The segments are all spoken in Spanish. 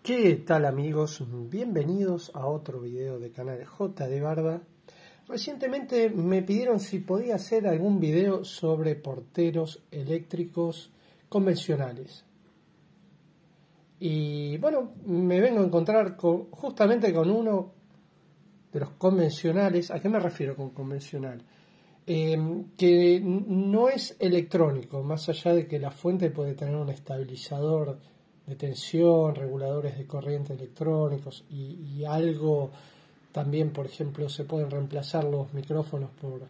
¿Qué tal amigos? Bienvenidos a otro video de canal J de Barba. Recientemente me pidieron si podía hacer algún video sobre porteros eléctricos convencionales. Y bueno, me vengo a encontrar justamente con uno de los convencionales. ¿A qué me refiero con convencional? Que no es electrónico, más allá de que la fuente puede tener un estabilizador de tensión, reguladores de corriente electrónicos y algo también. Por ejemplo, se pueden reemplazar los micrófonos por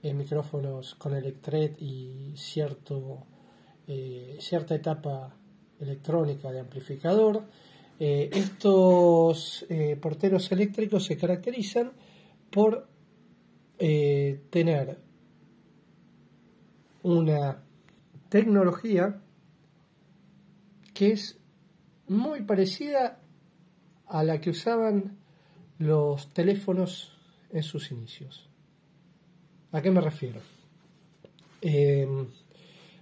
micrófonos con Electret y cierta etapa electrónica de amplificador. Estos porteros eléctricos se caracterizan por tener una tecnología que es muy parecida a la que usaban los teléfonos en sus inicios. ¿A qué me refiero?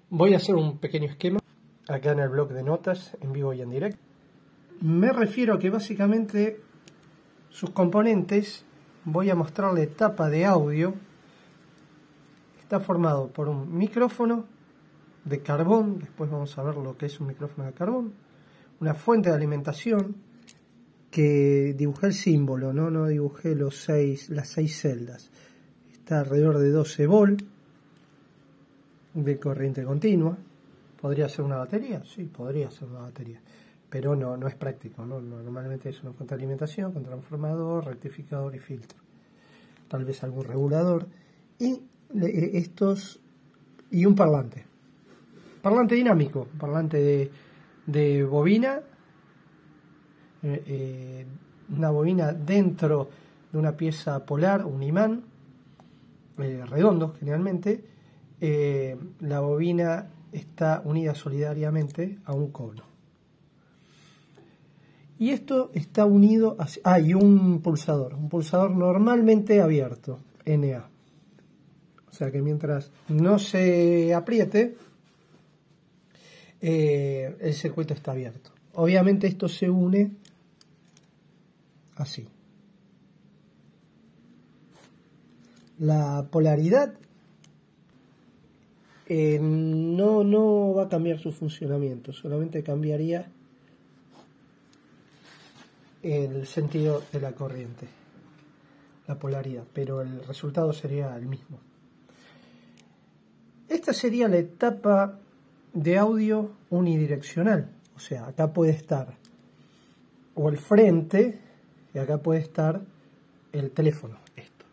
Voy a hacer un pequeño esquema acá en el blog de notas, en vivo y en directo. Me refiero a que básicamente sus componentes, voy a mostrarle tapa de audio, está formado por un micrófono de carbón. Después vamos a ver lo que es un micrófono de carbón, una fuente de alimentación, que dibujé el símbolo, no dibujé las 6 celdas. Está alrededor de 12 volt de corriente continua. ¿Podría ser una batería? Sí, podría ser una batería, pero no es práctico, ¿no? Normalmente es una fuente de alimentación con transformador, rectificador y filtro, tal vez algún regulador, y un parlante dinámico, parlante de bobina, una bobina dentro de una pieza polar, un imán redondo generalmente. La bobina está unida solidariamente a un cono, y esto está unido y un pulsador normalmente abierto, NA, o sea que mientras no se apriete, el circuito está abierto. Obviamente esto se une así. La polaridad no va a cambiar su funcionamiento, solamente cambiaría el sentido de la corriente, la polaridad, pero el resultado sería el mismo. Esta sería la etapa de audio unidireccional, o sea, acá puede estar o el frente y acá puede estar el teléfono, esto.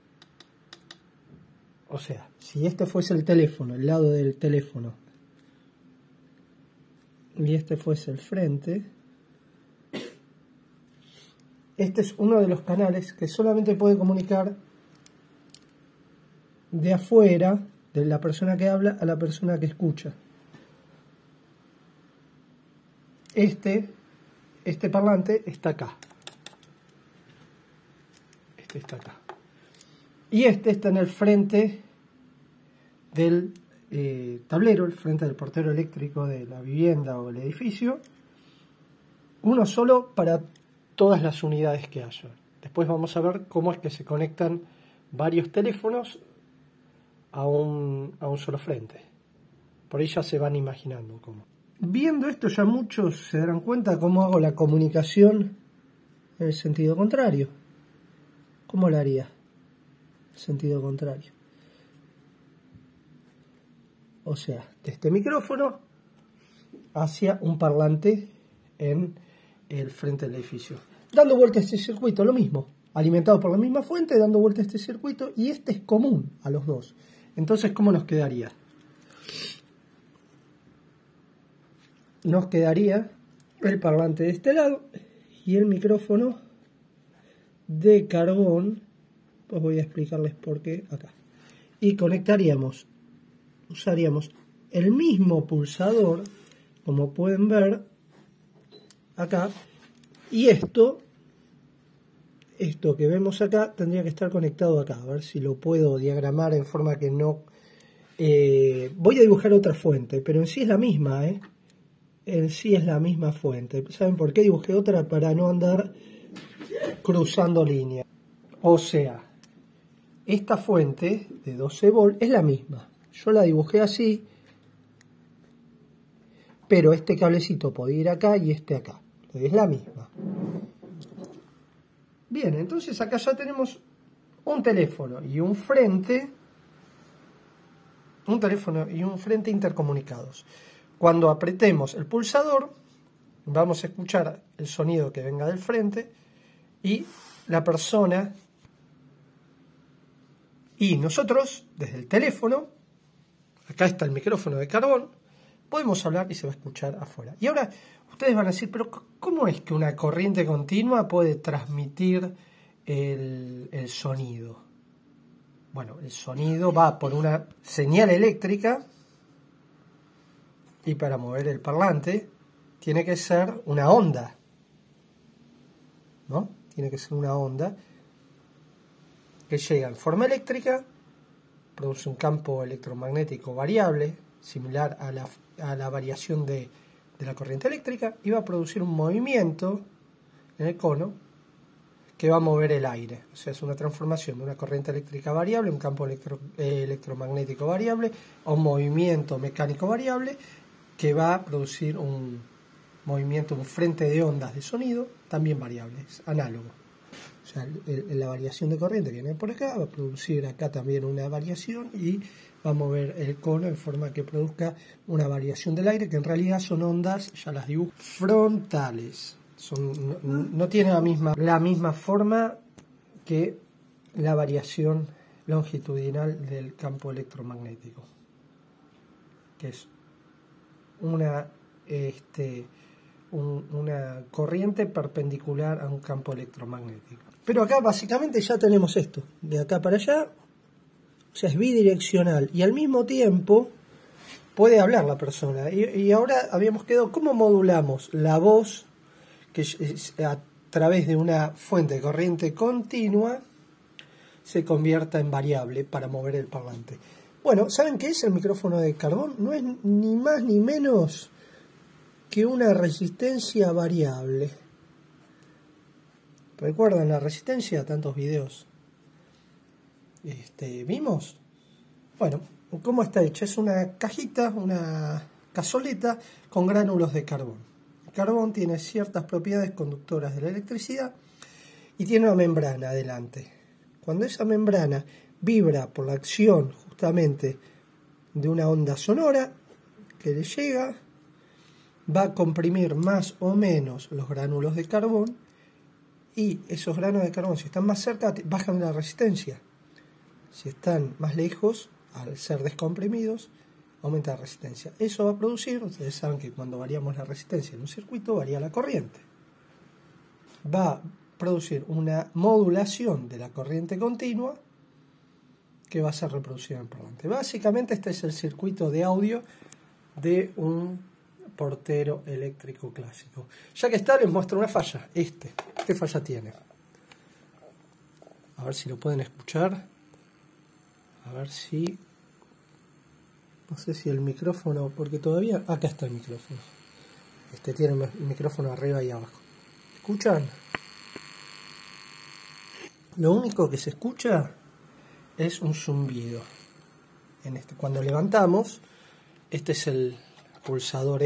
O sea, si este fuese el teléfono, el lado del teléfono, y este fuese el frente, este es uno de los canales que solamente puede comunicar de afuera, de la persona que habla a la persona que escucha. Este parlante está acá. Este está acá. Y este está en el frente del tablero, el frente del portero eléctrico de la vivienda o el edificio. Uno solo para todas las unidades que haya. Después vamos a ver cómo es que se conectan varios teléfonos a un solo frente. Por ahí ya se van imaginando cómo. Viendo esto, ya muchos se darán cuenta cómo hago la comunicación en el sentido contrario. ¿Cómo lo haría? El sentido contrario. O sea, de este micrófono hacia un parlante en el frente del edificio. Dando vuelta a este circuito, lo mismo. Alimentado por la misma fuente, dando vuelta a este circuito, y este es común a los dos. Entonces, ¿cómo nos quedaría? Nos quedaría el parlante de este lado y el micrófono de carbón. Pues voy a explicarles por qué acá. Y usaríamos el mismo pulsador, como pueden ver acá, y esto que vemos acá tendría que estar conectado acá. A ver si lo puedo diagramar en forma que no... voy a dibujar otra fuente, pero en sí es la misma, en sí es la misma fuente. ¿Saben por qué? Dibujé otra para no andar cruzando líneas. O sea, esta fuente de 12 volt es la misma. Yo la dibujé así, pero este cablecito puede ir acá y este acá. Es la misma. Bien, entonces acá ya tenemos un teléfono y un frente. Un teléfono y un frente intercomunicados. Cuando apretemos el pulsador, vamos a escuchar el sonido que venga del frente y la persona y nosotros, desde el teléfono, acá está el micrófono de carbón, podemos hablar y se va a escuchar afuera. Y ahora ustedes van a decir, pero ¿cómo es que una corriente continua puede transmitir el sonido? Bueno, el sonido va por una señal eléctrica y para mover el parlante tiene que ser una onda, ¿no? Tiene que ser una onda que llega en forma eléctrica, produce un campo electromagnético variable, similar a la variación de la corriente eléctrica, y va a producir un movimiento en el cono que va a mover el aire. O sea, es una transformación de una corriente eléctrica variable, un campo electromagnético variable, a un movimiento mecánico variable que va a producir un movimiento, un frente de ondas de sonido también variable, es análogo. O sea, la variación de corriente que viene por acá va a producir acá también una variación y va a mover el cono en forma que produzca una variación del aire, que en realidad son ondas, ya las dibujo, frontales. No tiene la misma forma que la variación longitudinal del campo electromagnético, que es una corriente perpendicular a un campo electromagnético. Pero acá básicamente ya tenemos esto, de acá para allá, o sea, es bidireccional y al mismo tiempo puede hablar la persona. Y ahora habíamos quedado, ¿cómo modulamos la voz que a través de una fuente de corriente continua se convierta en variable para mover el parlante? Bueno, ¿saben qué es el micrófono de carbón? No es ni más ni menos que una resistencia variable. ¿Recuerdan la resistencia? Tantos videos vimos. Bueno, ¿cómo está hecha? Es una cajita, una cazoleta con gránulos de carbón. El carbón tiene ciertas propiedades conductoras de la electricidad y tiene una membrana adelante. Cuando esa membrana vibra por la acción justamente de una onda sonora que le llega, va a comprimir más o menos los gránulos de carbón, y esos granos de carbón, si están más cerca, bajan la resistencia. Si están más lejos, al ser descomprimidos, aumenta la resistencia. Eso va a producir, ustedes saben que cuando variamos la resistencia en un circuito, varía la corriente. Va a producir una modulación de la corriente continua que va a ser reproducida en el parlante. Básicamente este es el circuito de audio de un portero eléctrico clásico. Ya que está, les muestro una falla. ¿Qué falla tiene? A ver si lo pueden escuchar. A ver si... No sé si el micrófono, porque todavía... Acá está el micrófono. Tiene el micrófono arriba y abajo. ¿Escuchan? Lo único que se escucha es un zumbido. Cuando levantamos, este es el pulsador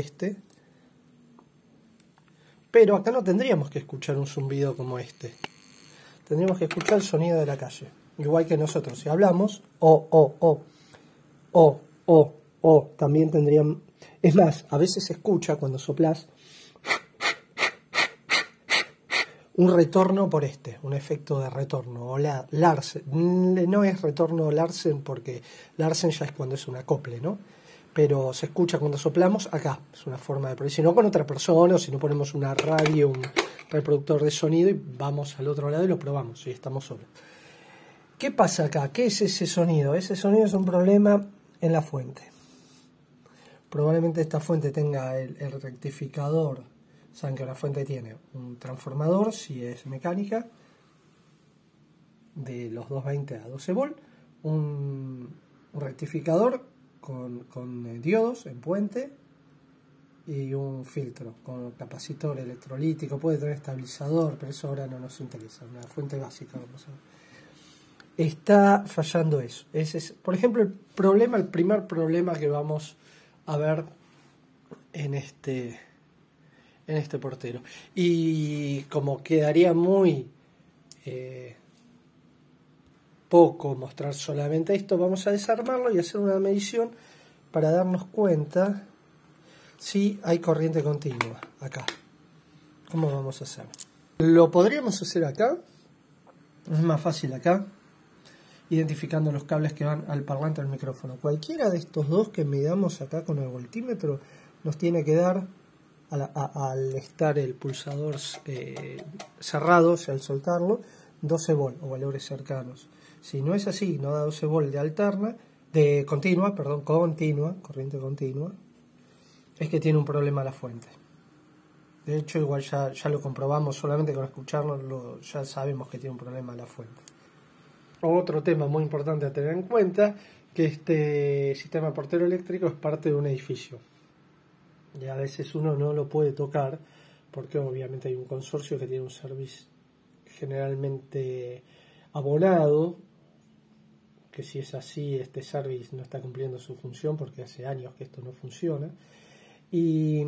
pero acá no tendríamos que escuchar un zumbido como este. Tendríamos que escuchar el sonido de la calle. Igual que nosotros, si hablamos, o, también tendrían... Es más, a veces se escucha cuando soplás un retorno por un efecto de retorno, o Larsen. No es retorno Larsen porque Larsen ya es cuando es un acople, ¿no? Pero se escucha cuando soplamos acá, es una forma de producir, si no con otra persona, o si no ponemos una radio, un reproductor de sonido y vamos al otro lado y lo probamos, y estamos solos. ¿Qué pasa acá? ¿Qué es ese sonido? Ese sonido es un problema en la fuente. Probablemente esta fuente tenga el rectificador. Saben que una fuente tiene un transformador, si es mecánica, de los 220 a 12 volt, un rectificador con diodos en puente y un filtro con capacitor electrolítico, puede tener estabilizador, pero eso ahora no nos interesa, una fuente básica vamos a ver. Está fallando eso. Ese es, por ejemplo, el primer problema que vamos a ver en este portero. Y como quedaría muy poco mostrar solamente esto, vamos a desarmarlo y hacer una medición para darnos cuenta si hay corriente continua acá. ¿Cómo vamos a hacer? Lo podríamos hacer acá, es más fácil acá, identificando los cables que van al parlante del micrófono. Cualquiera de estos dos que midamos acá con el voltímetro nos tiene que dar, al estar el pulsador cerrado, o sea, al soltarlo, 12 volt o valores cercanos. Si no es así, no da 12 volt de continua, corriente continua, es que tiene un problema la fuente. De hecho, igual ya lo comprobamos, solamente con escucharlo ya sabemos que tiene un problema la fuente. Otro tema muy importante a tener en cuenta, que este sistema de portero eléctrico es parte de un edificio. Y a veces uno no lo puede tocar, porque obviamente hay un consorcio que tiene un servicio generalmente abonado, que si es así, este service no está cumpliendo su función, porque hace años que esto no funciona. Y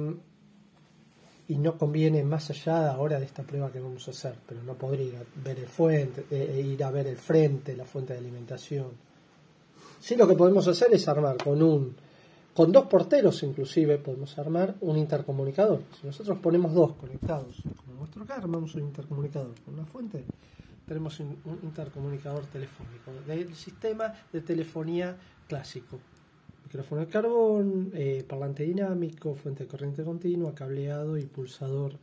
no conviene, más allá ahora de esta prueba que vamos a hacer, pero no podría ir a ver ir a ver el frente, la fuente de alimentación. Sí, lo que podemos hacer es armar con dos porteros, inclusive podemos armar un intercomunicador. Si nosotros ponemos dos conectados, como nuestro acá, armamos un intercomunicador con una fuente, tenemos un intercomunicador telefónico del sistema de telefonía clásico. Micrófono de carbón, parlante dinámico, fuente de corriente continua, cableado y pulsador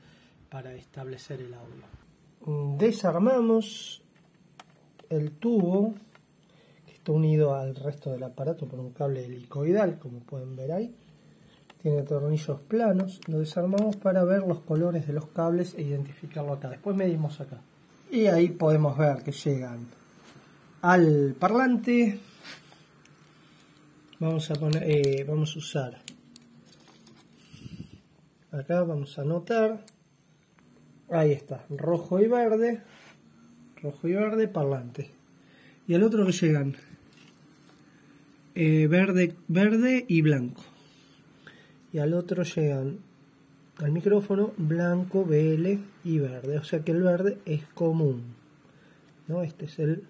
para establecer el audio. Desarmamos el tubo que está unido al resto del aparato por un cable helicoidal, como pueden ver ahí. Tiene tornillos planos. Lo desarmamos para ver los colores de los cables e identificarlo acá. Después medimos acá. Y ahí podemos ver que llegan al parlante. Vamos a usar acá, vamos a anotar, ahí está, rojo y verde, parlante. Y al otro que llegan verde y blanco. Y al otro llegan al micrófono blanco, BL y verde. O sea que el verde es común, ¿no? Este es el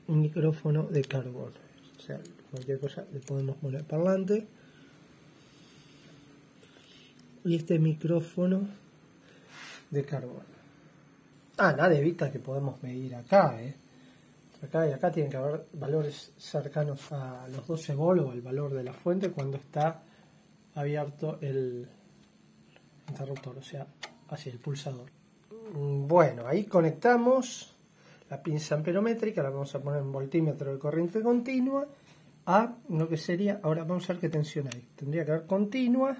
micrófono de carbón. O sea, cualquier cosa le podemos poner parlante. Y este micrófono de carbón. Nada evita que podemos medir acá, Acá y acá tienen que haber valores cercanos a los 12 volt o el valor de la fuente cuando está abierto el interruptor, o sea, así el pulsador. Bueno, ahí conectamos la pinza amperométrica, la vamos a poner en voltímetro de corriente continua a lo que sería, ahora vamos a ver qué tensión hay. Tendría que haber continua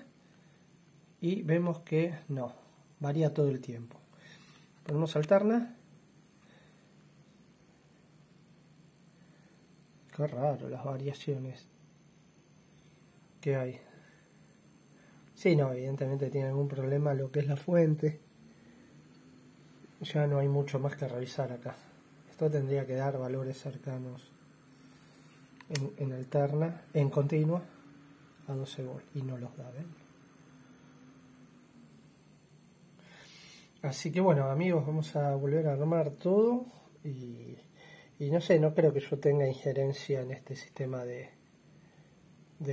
y vemos que no, varía todo el tiempo. Ponemos alterna. Qué raro las variaciones que hay. Sí, no, evidentemente tiene algún problema lo que es la fuente. Ya no hay mucho más que revisar acá. Esto tendría que dar valores cercanos en alterna, en continua, a 12 volt y no los da, ¿ven? Así que bueno, amigos, vamos a volver a armar todo y no sé, no creo que yo tenga injerencia en este sistema de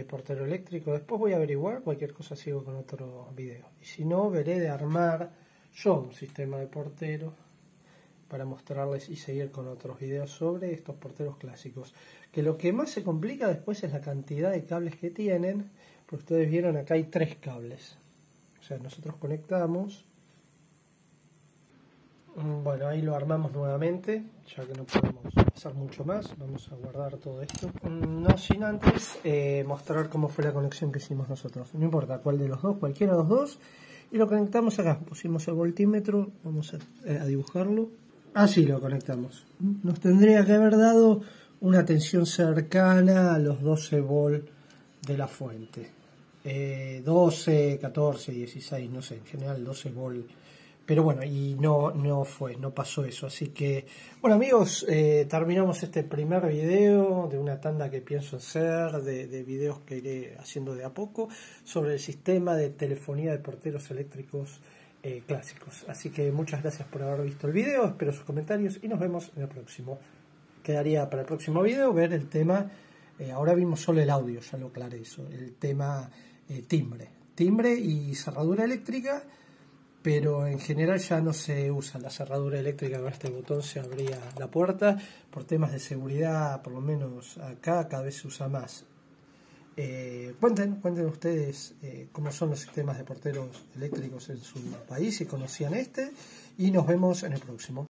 portero eléctrico. Después voy a averiguar, cualquier cosa sigo con otro video. Y si no, veré de armar yo un sistema de portero para mostrarles y seguir con otros videos sobre estos porteros clásicos. Que lo que más se complica después es la cantidad de cables que tienen, porque ustedes vieron acá hay 3 cables. O sea, nosotros conectamos. Bueno, ahí lo armamos nuevamente, ya que no podemos hacer mucho más. Vamos a guardar todo esto. No sin antes mostrar cómo fue la conexión que hicimos nosotros. No importa cuál de los dos, cualquiera de los dos. Y lo conectamos acá. Pusimos el voltímetro, vamos a dibujarlo. Así lo conectamos. Nos tendría que haber dado una tensión cercana a los 12 volt de la fuente. 12, 14, 16, no sé, en general 12 volt. Pero bueno, y no pasó eso. Así que, bueno amigos, terminamos este primer video de una tanda que pienso hacer, de videos que iré haciendo de a poco, sobre el sistema de telefonía de porteros eléctricos clásicos. Así que muchas gracias por haber visto el video, espero sus comentarios y nos vemos en el próximo. Quedaría para el próximo video ver el tema, ahora vimos solo el audio, ya lo aclaré eso, el tema timbre y cerradura eléctrica, pero en general ya no se usa la cerradura eléctrica. Con este botón se abría la puerta por temas de seguridad, por lo menos acá cada vez se usa más. Cuenten ustedes cómo son los sistemas de porteros eléctricos en su país, si conocían este, y nos vemos en el próximo.